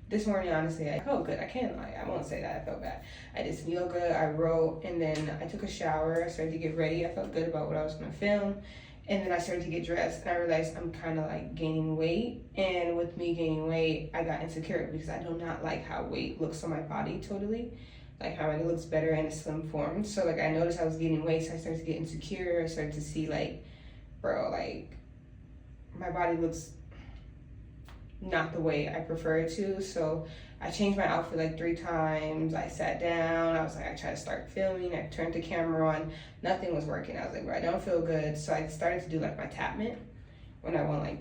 this morning, honestly, I felt good. I can't lie. I won't say that I felt bad. I did some yoga, I wrote, and then I took a shower. I started to get ready. I felt good about what I was going to film. And then I started to get dressed, and I realized I'm kind of like gaining weight. And with me gaining weight, I got insecure because I do not like how weight looks on my body totally. Like how it looks better in a slim form. So like I noticed I was gaining weight, so I started to get insecure. I started to see like, bro, like my body looks not the way I prefer it to. So I changed my outfit like 3 times. I sat down. I was like, I tried to start filming. I turned the camera on. Nothing was working. I was like, bro, I don't feel good. So I started to do like my tapment when I want like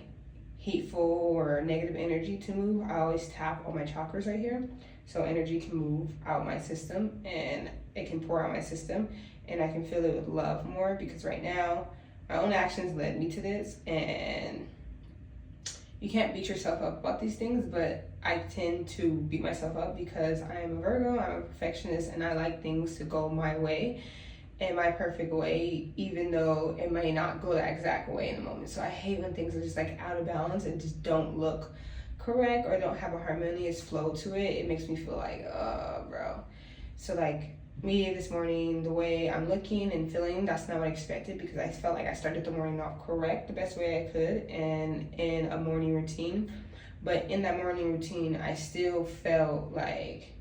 hateful or negative energy to move. I always tap on my chakras right here, so energy can move out my system and it can pour out my system, and I can feel it with love more, because right now my own actions led me to this. And you can't beat yourself up about these things, but I tend to beat myself up because I am a Virgo, I'm a perfectionist, and I like things to go my way and my perfect way, even though it may not go that exact way in the moment. So I hate when things are just like out of balance and just don't look correct or don't have a harmonious flow to it. It makes me feel like, bro. So like me this morning, the way I'm looking and feeling, that's not what I expected, because I felt like I started the morning off correct, the best way I could, and in a morning routine. But in that morning routine, I still felt like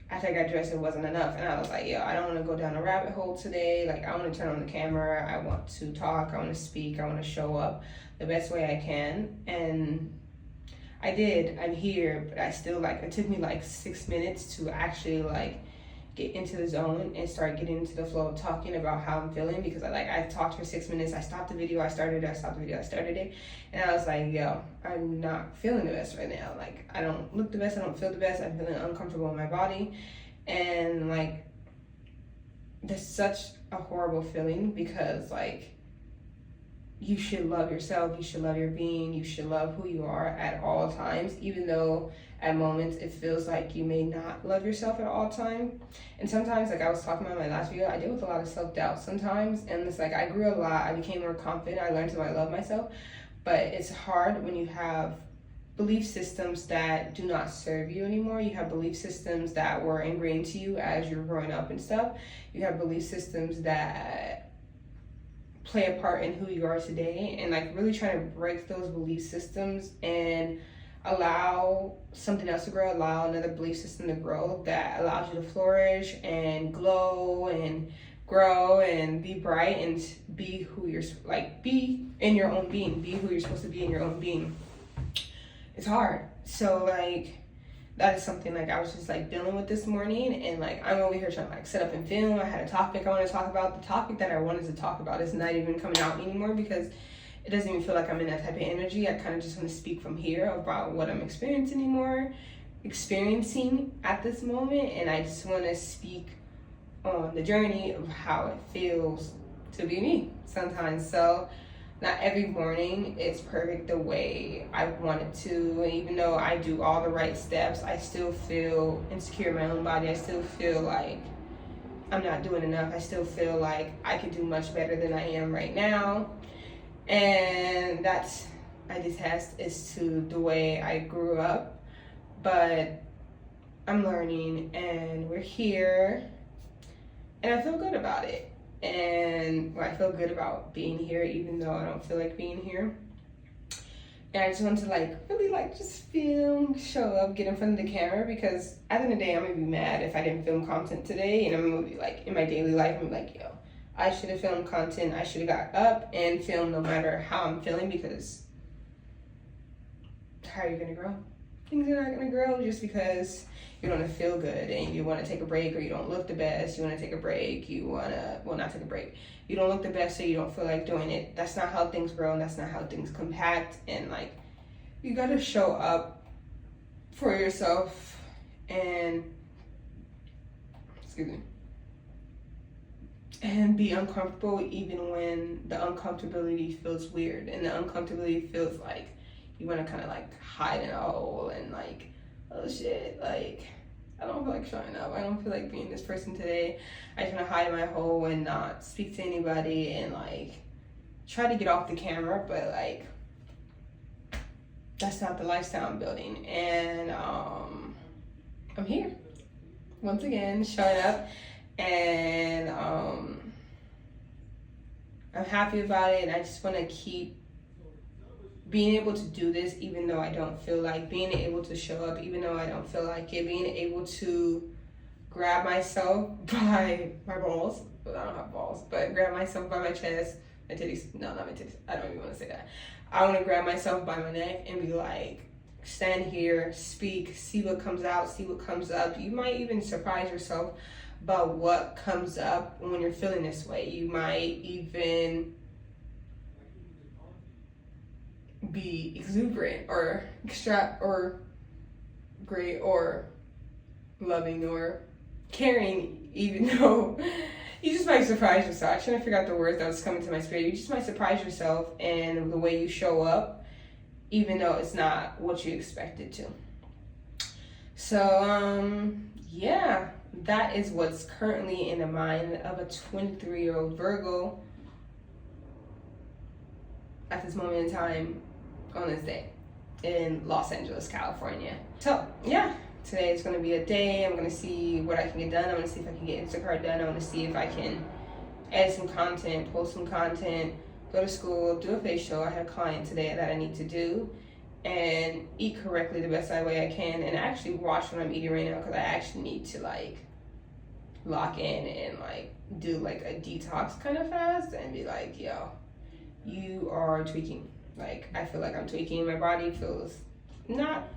after I got dressed, it wasn't enough. And I was like, yo, I don't want to go down a rabbit hole today. Like, I want to turn on the camera. I want to talk. I want to speak. I want to show up the best way I can. And I did. I'm here, but I still like, it took me like 6 minutes to actually like get into the zone and start getting into the flow of talking about how I'm feeling, because I talked for 6 minutes. I stopped the video, I started it, I stopped the video, I started it, and I was like, yo, I'm not feeling the best right now. Like, I don't look the best, I don't feel the best, I'm feeling uncomfortable in my body. And like, that's such a horrible feeling, because like, you should love yourself, you should love your being, you should love who you are at all times, even though at moments it feels like you may not love yourself at all time. And sometimes, like I was talking about in my last video, I deal with a lot of self-doubt sometimes, and it's like I grew a lot, I became more confident, I learned to I love myself. But it's hard when you have belief systems that do not serve you anymore. You have belief systems that were ingrained to you as you're growing up and stuff. You have belief systems that play a part in who you are today, and like really trying to break those belief systems and allow something else to grow, allow another belief system to grow that allows you to flourish and glow and grow and be bright and be who you're like, be in your own being, be who you're supposed to be in your own being. It's hard. So like, that is something like I was just like dealing with this morning, and like I'm over here trying to like set up and film. I had a topic I want to talk about. The topic that I wanted to talk about is not even coming out anymore, because it doesn't even feel like I'm in that type of energy. I kind of just want to speak from here about what I'm experiencing at this moment, and I just want to speak on the journey of how it feels to be me sometimes. So not every morning it's perfect the way I want it to, and even though I do all the right steps, I still feel insecure in my own body. I still feel like I'm not doing enough. I still feel like I could do much better than I am right now. And that's, I detest is to the way I grew up, but I'm learning and we're here, and I feel good about it. And I feel good about being here, even though I don't feel like being here. And I just want to like really like just film, show up, get in front of the camera, because at the end of the day, I'm gonna be mad if I didn't film content today, and I'm gonna be like, in my daily life, I'm like, yo, I should have filmed content. I should have got up and filmed no matter how I'm feeling, because how are you gonna grow? Things are not gonna grow just because you don't feel good and you want to take a break, or you don't look the best. You want to take a break. You want to, well, not take a break. You don't look the best, so you don't feel like doing it. That's not how things grow, and that's not how things compact. And like, you gotta show up for yourself and, excuse me, and be uncomfortable even when the uncomfortability feels weird, and the uncomfortability feels like you want to kind of like hide in a hole and like, oh shit, like I don't feel like showing up. I don't feel like being this person today. I just want to hide in my hole and not speak to anybody and like try to get off the camera, but like that's not the lifestyle I'm building. And I'm here once again, showing up, and I'm happy about it. And I just want to keep being able to do this, even though I don't feel like, being able to show up, even though I don't feel like it, being able to grab myself by my balls. Well, I don't have balls, but grab myself by my chest, my titties. No, not my titties. I don't even want to say that. I want to grab myself by my neck and be like, stand here, speak, see what comes out, see what comes up. You might even surprise yourself about what comes up when you're feeling this way. You might even be exuberant or extra or great or loving or caring, even though you just might surprise yourself. I shouldn't figure out the words that was coming to my spirit. You just might surprise yourself in the way you show up, even though it's not what you expected to. So, yeah, that is what's currently in the mind of a 23-year-old Virgo at this moment in time on this day in Los Angeles, California. So, yeah, today is going to be a day. I'm going to see what I can get done. I'm going to see if I can get Instacart done. I'm going to see if I can edit some content, post some content, go to school, do a facial. I had a client today that I need to do, and eat correctly the best way I can, and actually watch what I'm eating right now, because I actually need to like lock in and like do like a detox kind of fast and be like, yo, you are tweaking. Like, I feel like I'm tweaking. My body feels not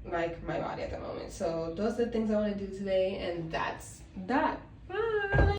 like my body at the moment. So those are the things I want to do today, and that's that. Bye.